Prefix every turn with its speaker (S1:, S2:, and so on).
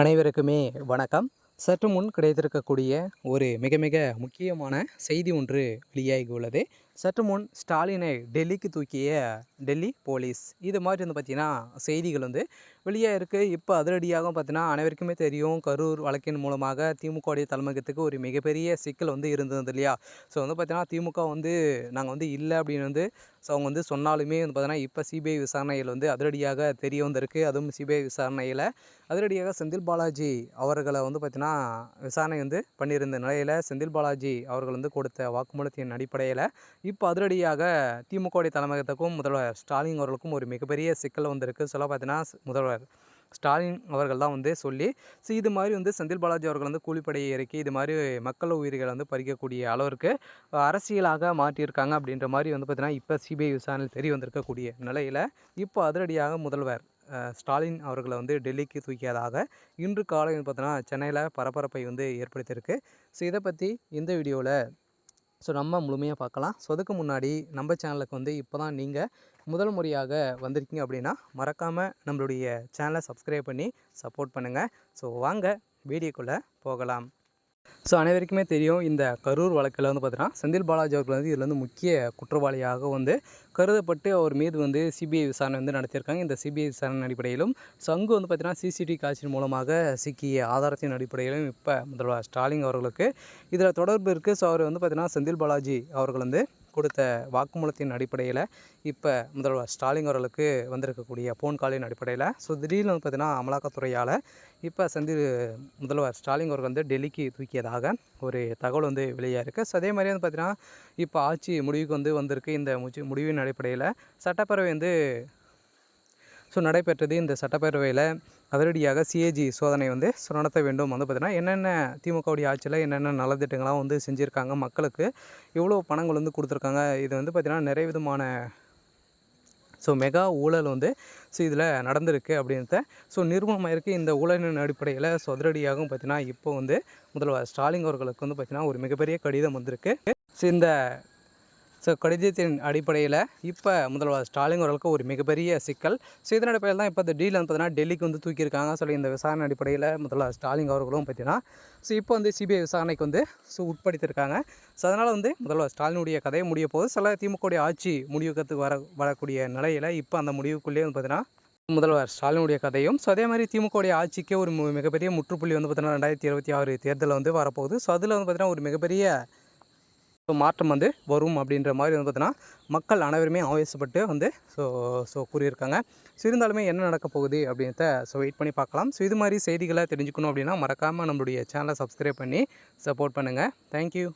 S1: அனைவருக்குமே வணக்கம். சற்று முன் கிடைத்திருக்கக்கூடிய ஒரு மிக மிக முக்கியமான செய்தி ஒன்று வெளியாகி உள்ளது. சற்று முன் ஸ்டாலினை டெல்லிக்கு தூக்கிய டெல்லி போலீஸ், இது மாதிரி வந்து பார்த்திங்கன்னா செய்திகள் வந்து வெளியாக இருக்குது. இப்போ அதிரடியாக பார்த்திங்கன்னா அனைவருக்குமே தெரியும், கரூர் வழக்கின் மூலமாக திமுகவுடைய தலைமையகத்துக்கு ஒரு மிகப்பெரிய சிக்கல் வந்து இருந்தது இல்லையா? ஸோ வந்து பார்த்திங்கன்னா திமுக வந்து நாங்கள் வந்து இல்லை அப்படின்னு வந்து அவங்க வந்து சொன்னாலுமே வந்து பார்த்திங்கன்னா இப்போ சிபிஐ விசாரணையில் வந்து அதிரடியாக தெரிய வந்திருக்கு. அதுவும் சிபிஐ விசாரணையில் அதிரடியாக செந்தில் பாலாஜி அவர்களை வந்து பார்த்திங்கன்னா விசாரணை வந்து பண்ணியிருந்த நிலையில் செந்தில் பாலாஜி அவர்கள் வந்து கொடுத்த வாக்குமூலத்தின் அடிப்படையில் இப்போ அதிரடியாக திமுகவுடைய தலைமையகத்துக்கும் முதல்வர் ஸ்டாலின் அவர்களுக்கும் ஒரு மிகப்பெரிய சிக்கல் வந்திருக்கு. சொல்ல பார்த்தீங்கன்னா முதல்வர் ஸ்டாலின் அவர்கள் தான் வந்து சொல்லி இது மாதிரி வந்து செந்தில் பாலாஜி அவர்கள் வந்து கூலிப்படையை இறக்கி இது மாதிரி மக்கள் உயிர்களை வந்து பறிக்கக்கூடிய அளவிற்கு அரசியலாக மாற்றியிருக்காங்க அப்படின்ற மாதிரி வந்து பார்த்திங்கன்னா இப்போ சிபிஐ விசாரணையில் தெரிய வந்திருக்கக்கூடிய நிலையில் இப்போ அதிரடியாக முதல்வர் ஸ்டாலின் அவர்களை வந்து டெல்லிக்கு தூக்கியதாக இன்று காலை வந்து பார்த்தோன்னா சென்னையில் பரபரப்பை வந்து ஏற்படுத்தியிருக்கு. ஸோ இதை பற்றி இந்த வீடியோவில் நம்ம முழுமையாக பார்க்கலாம். ஸோ அதுக்கு முன்னாடி நம்ம சேனலுக்கு வந்து இப்போ தான் நீங்கள் முதல் முறையாக வந்திருக்கீங்க அப்படின்னா மறக்காமல் நம்மளுடைய சேனலை சப்ஸ்கிரைப் பண்ணி சப்போர்ட் பண்ணுங்கள். ஸோ வாங்க வீடியோக்குள்ளே போகலாம். ஸோ அனைவருக்குமே தெரியும், இந்த கரூர் வழக்கில் வந்து பார்த்தீங்கன்னா செந்தில் பாலாஜி அவர்கள் வந்து இதில் வந்து முக்கிய குற்றவாளியாக வந்து கருதப்பட்டு அவர் மீது வந்து சிபிஐ விசாரணை வந்து நடத்தியிருக்காங்க. இந்த சிபிஐ விசாரணை அடிப்படையிலும் அங்கு வந்து பார்த்திங்கன்னா சிசிடிவி காட்சியின் மூலமாக சிக்கிய ஆதாரத்தின் அடிப்படையிலும் இப்போ முதல்வர் ஸ்டாலின் அவர்களுக்கு இதில் தொடர்பு இருக்குது. ஸோ அவர் வந்து பார்த்திங்கன்னா செந்தில் பாலாஜி அவர்கள் வந்து கொடுத்த வாக்குமூலத்தின் அடிப்படையில் இப்போ முதல்வர் ஸ்டாலின் அவர்களுக்கு வந்திருக்கக்கூடிய ஃபோன் காலின் அடிப்படையில் திடீர்னு வந்து பார்த்திங்கன்னா அமலாக்கத்துறையால் இப்போ முதல்வர் ஸ்டாலின் அவர்கள் வந்து டெல்லிக்கு தூக்கியதாக ஒரு தகவல் வந்து வெளியாக இருக்குது. அதே மாதிரி வந்து பார்த்திங்கன்னா இப்போ ஆட்சி முடிவுக்கு வந்து வந்திருக்கு. இந்த முடிவின் அடிப்படையில் சட்டப்பேரவை வந்து நடைபெற்றது. இந்த சட்டப்பேரவையில் அதிரடியாக சிஏஜி சோதனை வந்து நடத்த வேண்டும். வந்து பார்த்திங்கன்னா என்னென்ன திமுகவுடைய ஆட்சியில் என்னென்ன நலத்திட்டங்களாம் வந்து செஞ்சுருக்காங்க, மக்களுக்கு எவ்வளோ பணங்கள் வந்து கொடுத்துருக்காங்க, இது வந்து பார்த்திங்கன்னா நிறைய விதமான மெகா ஊழல் வந்து இதில் நடந்திருக்கு அப்படின்றத நிர்மூலமாயிருக்கு. இந்த ஊழலின் அடிப்படையில் அதிரடியாகவும் பார்த்திங்கன்னா இப்போ வந்து முதல்வர் ஸ்டாலின் அவர்களுக்கு வந்து பார்த்திங்கன்னா ஒரு மிகப்பெரிய கடிதம் வந்திருக்கு. இந்த கடிதத்தின் அடிப்படையில் இப்போ முதல்வர் ஸ்டாலின் அவர்களுக்கு ஒரு மிகப்பெரிய சிக்கல். இதன் அடிப்படையில் தான் இப்போ இந்த டீல் வந்து பார்த்தீங்கன்னா டெல்லிக்கு வந்து தூக்கியிருக்காங்க. இந்த விசாரணை அடிப்படையில் முதல்வர் ஸ்டாலின் அவர்களும் பார்த்தீங்கன்னா இப்போ வந்து சிபிஐ விசாரணைக்கு வந்து உட்படுத்தியிருக்காங்க. அதனால் வந்து முதல்வர் ஸ்டாலினுடைய கதையை முடிய போது திமுகவுடைய ஆட்சி முடிவுக்கு வரக்கூடிய நிலையில் இப்போ அந்த முடிவுக்குள்ளேயே வந்து பார்த்தீங்கன்னா முதல்வர் ஸ்டாலினுடைய கதையும் அதே மாதிரி திமுகவுடைய ஆட்சிக்கே ஒரு மிகப்பெரிய முற்றுப்புள்ளி வந்து பார்த்தீங்கன்னா 2026 தேர்தலில் வந்து வரப்போகுது. அதில் வந்து பார்த்தீங்கன்னா ஒரு மிகப்பெரிய மாற்றம் வந்து வரும் அப்படின்ற மாதிரி வந்து பார்த்தீங்கன்னா மக்கள் அனைவருமே ஆவேசப்பட்டு வந்து கூறியிருக்காங்க. இருந்தாலுமே என்ன நடக்க போகுது அப்படின்றத வெயிட் பண்ணி பார்க்கலாம். இது மாதிரி செய்திகளை தெரிஞ்சுக்கணும் அப்படின்னா மறக்காமல் நம்மளுடைய சேனலை சப்ஸ்கிரைப் பண்ணி சப்போர்ட் பண்ணுங்கள். தேங்க்யூ.